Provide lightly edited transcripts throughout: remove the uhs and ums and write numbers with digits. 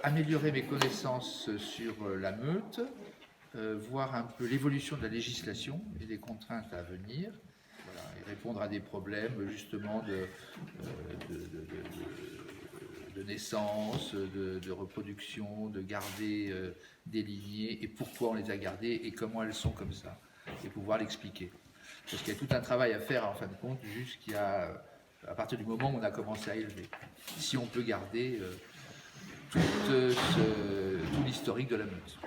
Améliorer mes connaissances sur la meute, voir un peu l'évolution de la législation et des contraintes à venir, voilà, et répondre à des problèmes justement de naissance, de reproduction, de garder des lignées et pourquoi on les a gardées et comment elles sont comme ça, et pouvoir l'expliquer. Parce qu'il y a tout un travail à faire en fin de compte à partir du moment où on a commencé à élever. Si on peut garder tout l'historique de la meute.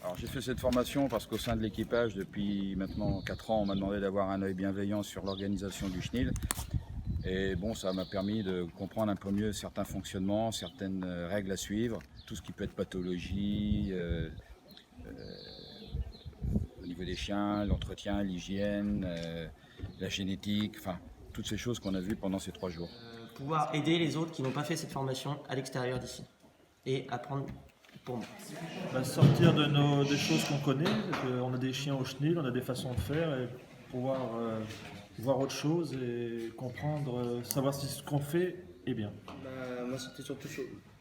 Alors j'ai fait cette formation parce qu'au sein de l'équipage, depuis maintenant 4 ans, on m'a demandé d'avoir un œil bienveillant sur l'organisation du chenil. Et bon, ça m'a permis de comprendre un peu mieux certains fonctionnements, certaines règles à suivre, tout ce qui peut être pathologie, au niveau des chiens, l'entretien, l'hygiène, la génétique, enfin toutes ces choses qu'on a vues pendant ces 3 jours. Pouvoir aider les autres qui n'ont pas fait cette formation à l'extérieur d'ici et apprendre pour moi. Sortir des choses qu'on connaît, on a des chiens au chenil, on a des façons de faire et pouvoir voir autre chose et comprendre, savoir si ce qu'on fait est bien. Moi c'était surtout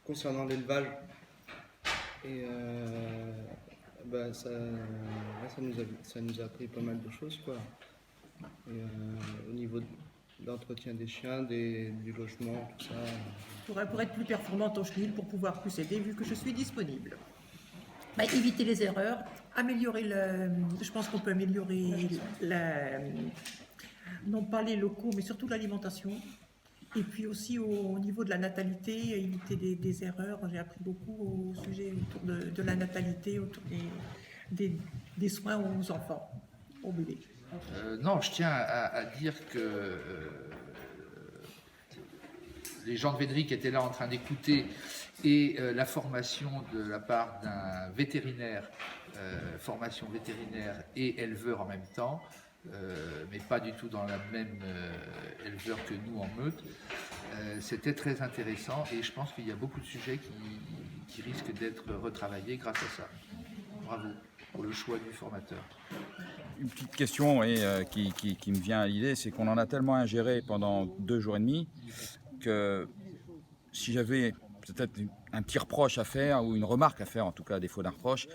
concernant l'élevage et ça nous a appris pas mal de choses quoi. Et, au niveau de l'entretien des chiens, du logement, tout ça. Pour être plus performante au chenil, pour pouvoir plus aider vu que je suis disponible. Éviter les erreurs, je pense qu'on peut améliorer non pas les locaux mais surtout l'alimentation. Et puis aussi au niveau de la natalité, éviter des erreurs. J'ai appris beaucoup au sujet autour de la natalité, autour des soins aux enfants, aux bébés. Non, je tiens à dire que les gens de Védric étaient là en train d'écouter et la formation de la part d'un vétérinaire, formation vétérinaire et éleveur en même temps, mais pas du tout dans la même éleveur que nous en meute. C'était très intéressant et je pense qu'il y a beaucoup de sujets qui risquent d'être retravaillés grâce à ça. Bravo pour le choix du formateur. Une petite question qui me vient à l'idée, c'est qu'on en a tellement ingéré pendant 2 jours et demi que si j'avais peut-être un petit reproche à faire ou une remarque à faire, en tout cas à défaut d'un reproche,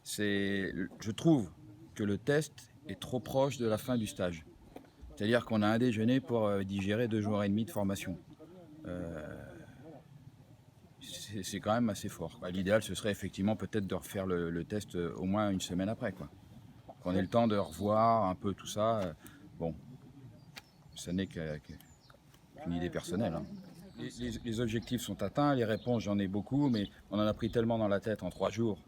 je trouve que le test est trop proche de la fin du stage. C'est-à-dire qu'on a un déjeuner pour digérer 2 jours et demi de formation. C'est quand même assez fort. L'idéal, ce serait effectivement peut-être de refaire le test au moins une semaine après, quoi. Qu'on ait le temps de revoir un peu tout ça. Bon, ça n'est qu'une idée personnelle. Hein. Les objectifs sont atteints, les réponses, j'en ai beaucoup, mais on en a pris tellement dans la tête en 3 jours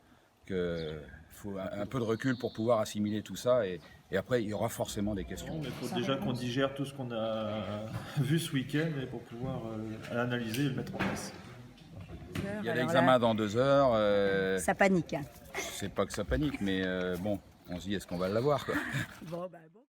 qu'il faut un peu de recul pour pouvoir assimiler tout ça. Et après, il y aura forcément des questions. Il faut déjà qu'on digère tout ce qu'on a vu ce week-end pour pouvoir l'analyser et le mettre en place. Il y a l'examen dans 2 heures. Ça panique. Hein. C'est pas que ça panique, mais bon, on se dit est-ce qu'on va l'avoir quoi. Bon.